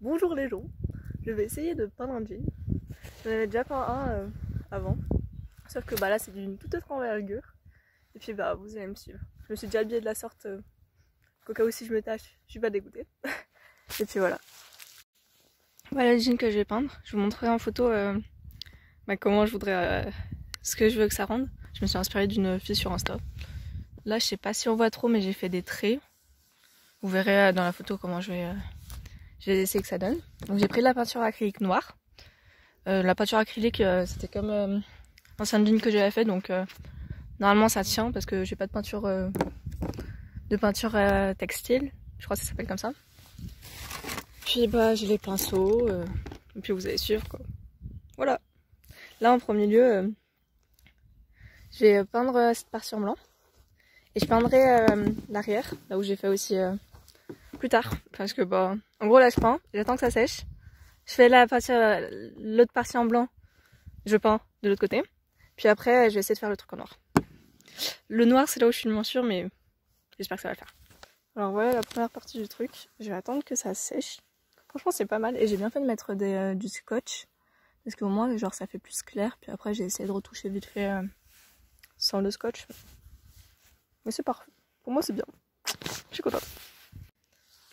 Bonjour les gens, je vais essayer de peindre un jean. J'en avais déjà peint un avant, sauf que là c'est d'une toute autre envergure. Et puis vous allez me suivre. Je me suis déjà habillée de la sorte qu'au cas où si je me tâche, je suis pas dégoûtée. Et puis voilà. Voilà le jean que je vais peindre. Je vous montrerai en photo comment je voudrais, ce que je veux que ça rende. Je me suis inspirée d'une fille sur Insta. Là je sais pas si on voit trop mais j'ai fait des traits. Vous verrez dans la photo comment je vais essayer que ça donne. Donc j'ai pris de la peinture acrylique noire. La peinture acrylique c'était comme l'ancien jean que j'avais fait, donc normalement ça tient parce que j'ai pas de peinture textile. Je crois que ça s'appelle comme ça. Puis j'ai les pinceaux et puis vous allez suivre quoi. Voilà. Là en premier lieu je vais peindre cette partie en blanc et je peindrai l'arrière, là où j'ai fait aussi plus tard, parce que en gros là je peins, j'attends que ça sèche, je fais l'autre partie en blanc, je peins de l'autre côté, puis après je vais essayer de faire le truc en noir. Le noir c'est là où je suis moins sûre, mais j'espère que ça va le faire. Alors voilà la première partie du truc, je vais attendre que ça sèche. Franchement c'est pas mal, et j'ai bien fait de mettre du scotch, parce qu'au moins genre ça fait plus clair, puis après j'ai essayé de retoucher vite fait sans le scotch. Mais c'est parfait, pour moi c'est bien, je suis contente.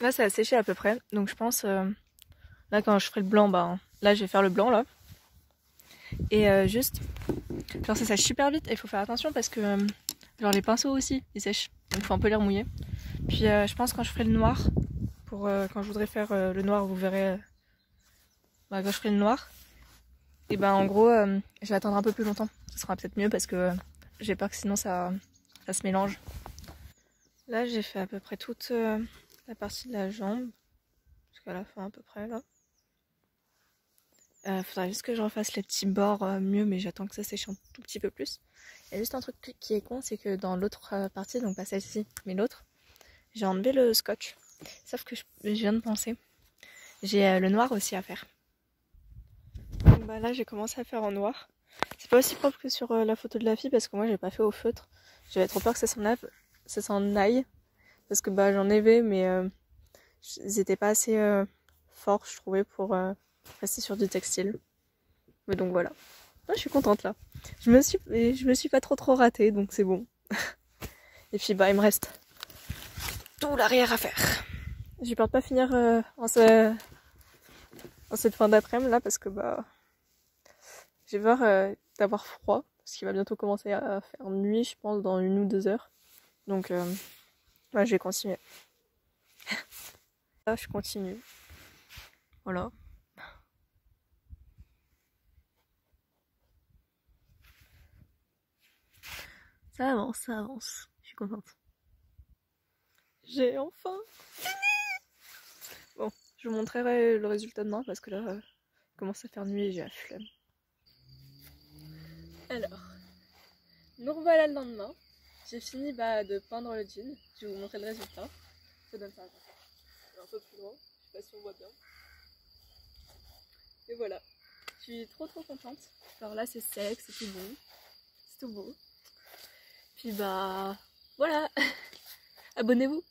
Là ça a séché à peu près, donc je pense, là quand je ferai le blanc, là je vais faire le blanc là. Et juste, genre ça sèche super vite et il faut faire attention parce que genre les pinceaux aussi ils sèchent, donc il faut un peu les remouiller. Puis je pense quand je ferai le noir, pour quand je voudrais faire le noir, vous verrez, quand je ferai le noir, et en gros je vais attendre un peu plus longtemps, ce sera peut-être mieux parce que j'ai peur que sinon ça se mélange. Là j'ai fait à peu près toute la partie de la jambe, jusqu'à la fin à peu près là. Faudrait juste que je refasse les petits bords mieux, mais j'attends que ça sèche un tout petit peu plus. Il y a juste un truc qui est con, c'est que dans l'autre partie, donc pas celle-ci, mais l'autre, j'ai enlevé le scotch. Sauf que je viens de penser, j'ai le noir aussi à faire. Donc là j'ai commencé à faire en noir. C'est pas aussi propre que sur la photo de la fille parce que moi j'ai pas fait au feutre. J'avais trop peur que ça s'en aille. Parce que j'en avais, mais ils étaient pas assez forts je trouvais pour rester sur du textile. Mais donc voilà. Moi, je suis contente là. Je me suis pas trop ratée, donc c'est bon. Et puis il me reste tout l'arrière à faire. J'ai peur de pas finir en cette fin d'après-midi là parce que j'ai peur d'avoir froid parce qu'il va bientôt commencer à faire nuit, je pense dans 1 ou 2 heures. Donc je vais continuer. Là, je continue. Voilà. Ça avance. Je suis contente. J'ai enfin fini. Bon, je vous montrerai le résultat demain parce que là, il commence à faire nuit et j'ai la flemme. Alors, nous revoilà le lendemain. J'ai fini de peindre le jean. Je vais vous montrer le résultat. Ça donne ça. Un peu plus loin. Je sais pas si on voit bien. Et voilà. Je suis trop contente. Alors là, c'est sec, c'est tout bon. C'est tout beau. Puis voilà. Abonnez-vous.